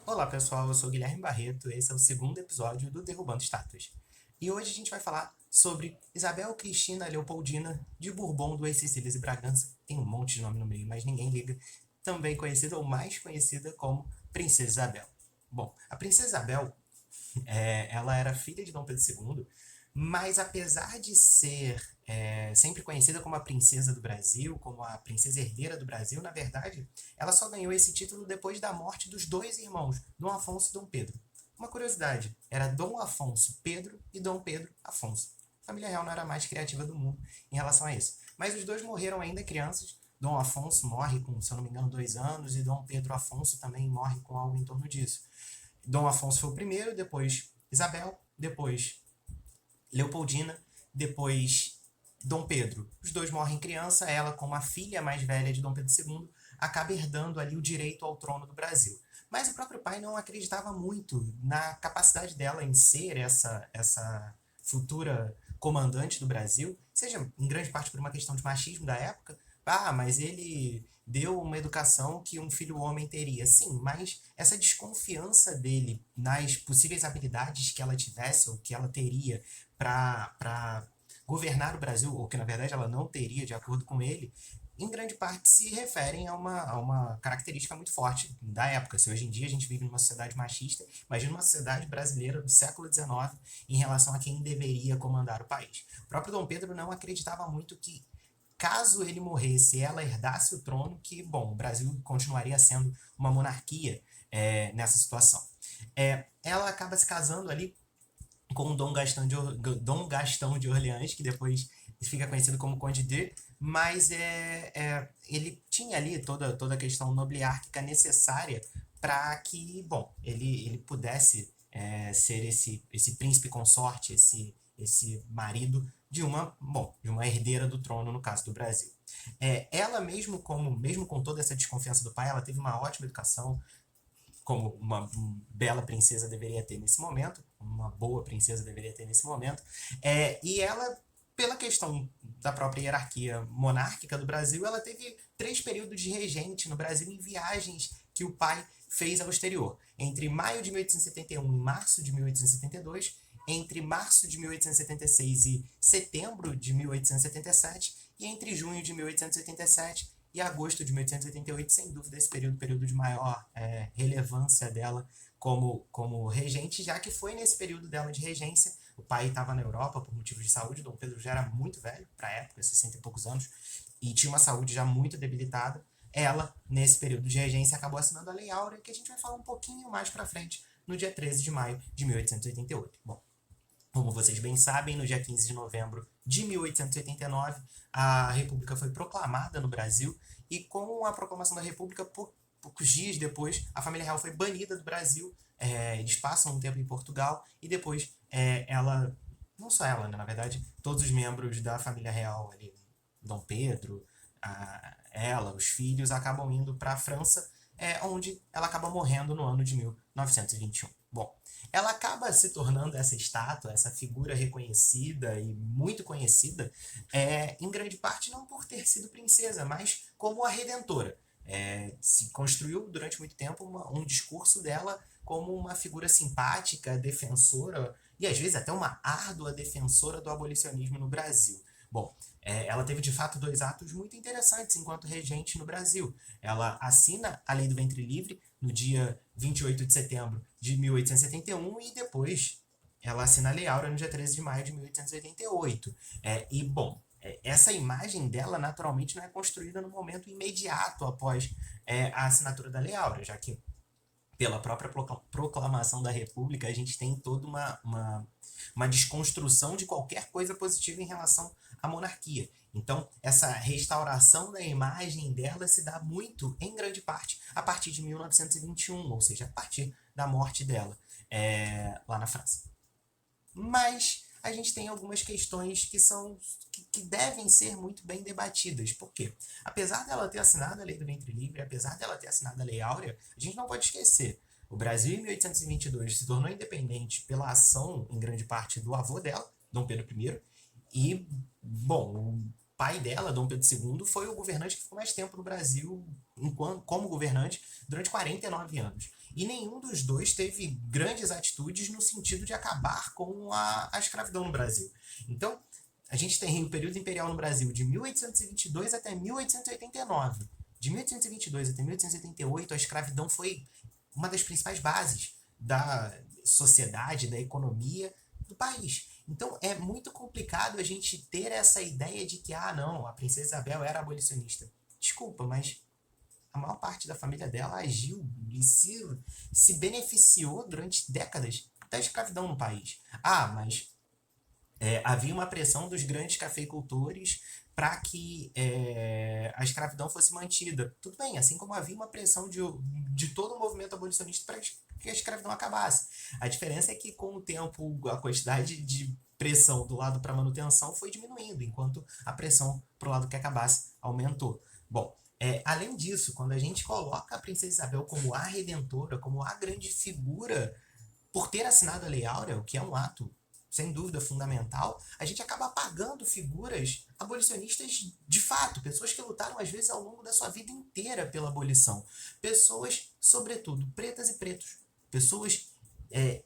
Olá pessoal, eu sou o Guilherme Barreto, esse é o segundo episódio do Derrubando Estátuas. E hoje a gente vai falar sobre Isabel Cristina Leopoldina de Bourbon, Duas Sicílias e Bragança. Tem um monte de nome no meio, mas ninguém liga. Também conhecida ou mais conhecida como Princesa Isabel. Bom, a Princesa Isabel, ela era filha de Dom Pedro II, mas apesar de ser sempre conhecida como a princesa do Brasil, como a princesa herdeira do Brasil, na verdade, ela só ganhou esse título depois da morte dos dois irmãos, Dom Afonso e Dom Pedro. Uma curiosidade, era Dom Afonso Pedro e Dom Pedro Afonso. A família real não era a mais criativa do mundo em relação a isso. Mas os dois morreram ainda crianças. Dom Afonso morre com, se eu não me engano, 2 anos, e Dom Pedro Afonso também morre com algo em torno disso. Dom Afonso foi o primeiro, depois Isabel, depois Leopoldina, depois Dom Pedro. Os dois morrem criança, ela, como a filha mais velha de Dom Pedro II, acaba herdando ali o direito ao trono do Brasil. Mas o próprio pai não acreditava muito na capacidade dela em ser essa futura comandante do Brasil, seja em grande parte por uma questão de machismo da época. Ah, mas ele deu uma educação que um filho homem teria. Sim, mas essa desconfiança dele nas possíveis habilidades que ela tivesse ou que ela teria para governar o Brasil, ou que na verdade ela não teria, de acordo com ele, em grande parte se referem a uma característica muito forte da época. Se hoje em dia a gente vive numa sociedade machista, imagina uma sociedade brasileira do século XIX em relação a quem deveria comandar o país. O próprio Dom Pedro não acreditava muito que, caso ele morresse e ela herdasse o trono, que, bom, o Brasil continuaria sendo uma monarquia nessa situação. Ela acaba se casando ali com Dom Gastão de Orleans, que depois fica conhecido como Conde de, mas ele tinha ali toda a questão nobiliárquica necessária para que, bom, ele pudesse ser esse príncipe consorte, esse marido de uma herdeira do trono, no caso do Brasil. Ela mesmo com toda essa desconfiança do pai, ela teve uma ótima educação, como uma bela princesa deveria ter nesse momento, uma boa princesa deveria ter nesse momento, e ela, pela questão da própria hierarquia monárquica do Brasil, ela teve 3 períodos de regente no Brasil em viagens que o pai fez ao exterior, entre maio de 1871 e março de 1872, entre março de 1876 e setembro de 1877, e entre junho de 1887 e agosto de 1888, sem dúvida, esse período de maior relevância dela como regente, já que foi nesse período dela de regência, o pai estava na Europa por motivos de saúde, Dom Pedro já era muito velho para a época, 60 e poucos anos, e tinha uma saúde já muito debilitada. Ela, nesse período de regência, acabou assinando a Lei Áurea, que a gente vai falar um pouquinho mais para frente, no dia 13 de maio de 1888. Bom, como vocês bem sabem, no dia 15 de novembro de 1889, a República foi proclamada no Brasil, e com a proclamação da República, poucos dias depois, a família real foi banida do Brasil. Eles passam um tempo em Portugal e depois ela, não só ela, né, na verdade, todos os membros da família real, ali, Dom Pedro, ela, os filhos, acabam indo para a França, onde ela acaba morrendo no ano de 1921. Bom, ela acaba se tornando essa estátua, essa figura reconhecida e muito conhecida, em grande parte não por ter sido princesa, mas como a redentora. Se construiu durante muito tempo um discurso dela como uma figura simpática, defensora, e às vezes até uma árdua defensora do abolicionismo no Brasil. Bom, ela teve de fato 2 atos muito interessantes enquanto regente no Brasil. Ela assina a Lei do Ventre Livre no dia 28 de setembro de 1871 e depois ela assina a Lei Áurea no dia 13 de maio de 1888. Bom, essa imagem dela naturalmente não é construída no momento imediato após a assinatura da Lei Áurea, já que pela própria proclamação da República, a gente tem toda uma desconstrução de qualquer coisa positiva em relação à monarquia. Então, essa restauração da imagem dela se dá muito, em grande parte, a partir de 1921, ou seja, a partir da morte dela, lá na França. Mas a gente tem algumas questões que devem ser muito bem debatidas. Por quê? Apesar dela ter assinado a Lei do Ventre Livre, apesar dela ter assinado a Lei Áurea, a gente não pode esquecer. O Brasil, em 1822, se tornou independente pela ação, em grande parte, do avô dela, Dom Pedro I. E, bom, pai dela, Dom Pedro II, foi o governante que ficou mais tempo no Brasil como governante durante 49 anos. E nenhum dos dois teve grandes atitudes no sentido de acabar com a escravidão no Brasil. Então, a gente tem o período imperial no Brasil de 1822 até 1889. De 1822 até 1888, a escravidão foi uma das principais bases da sociedade, da economia do país. Então é muito complicado a gente ter essa ideia de que, não, a princesa Isabel era abolicionista. Desculpa, mas a maior parte da família dela agiu e se beneficiou durante décadas da escravidão no país. Mas havia uma pressão dos grandes cafeicultores para que a escravidão fosse mantida. Tudo bem, assim como havia uma pressão de todo o movimento abolicionista para que a escravidão acabasse. A diferença é que, com o tempo, a quantidade de pressão do lado para manutenção foi diminuindo, enquanto a pressão para o lado que acabasse aumentou. Bom, além disso, quando a gente coloca a princesa Isabel como a redentora, como a grande figura, por ter assinado a Lei Áurea, o que é um ato sem dúvida fundamental, a gente acaba apagando figuras abolicionistas de fato, pessoas que lutaram às vezes ao longo da sua vida inteira pela abolição, pessoas, sobretudo, pretas e pretos, pessoas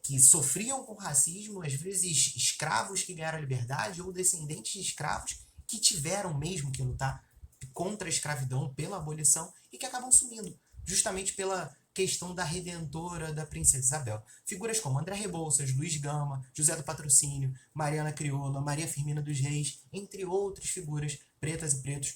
que sofriam com racismo, às vezes escravos que ganharam a liberdade ou descendentes de escravos que tiveram mesmo que lutar contra a escravidão, pela abolição e que acabam sumindo, justamente pela questão da redentora da princesa Isabel. Figuras como André Rebouças, Luiz Gama, José do Patrocínio, Mariana Crioula, Maria Firmina dos Reis, entre outras figuras pretas e pretos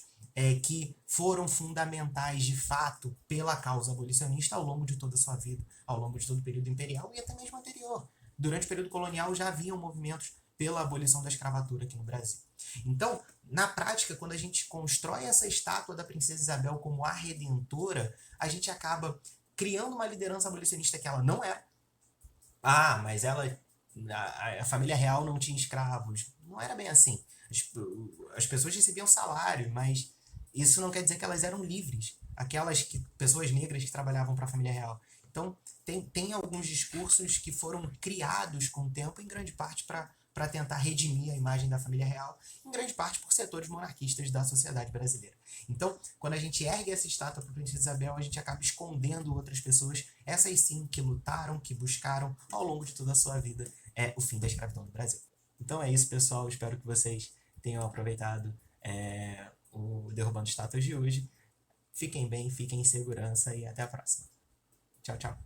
que foram fundamentais de fato pela causa abolicionista ao longo de toda a sua vida, ao longo de todo o período imperial e até mesmo anterior. Durante o período colonial já haviam movimentos pela abolição da escravatura aqui no Brasil. Então, na prática, quando a gente constrói essa estátua da princesa Isabel como a redentora, a gente acaba criando uma liderança abolicionista que ela não era. Mas a família real não tinha escravos. Não era bem assim. As pessoas recebiam salário, mas isso não quer dizer que elas eram livres. Pessoas negras que trabalhavam para a família real. Então, tem alguns discursos que foram criados com o tempo, em grande parte para tentar redimir a imagem da família real, em grande parte por setores monarquistas da sociedade brasileira. Então, quando a gente ergue essa estátua para a princesa Isabel, a gente acaba escondendo outras pessoas, essas sim que lutaram, que buscaram ao longo de toda a sua vida o fim da escravidão no Brasil. Então é isso, pessoal. Espero que vocês tenham aproveitado o Derrubando Estátuas de hoje. Fiquem bem, fiquem em segurança e até a próxima. Tchau, tchau.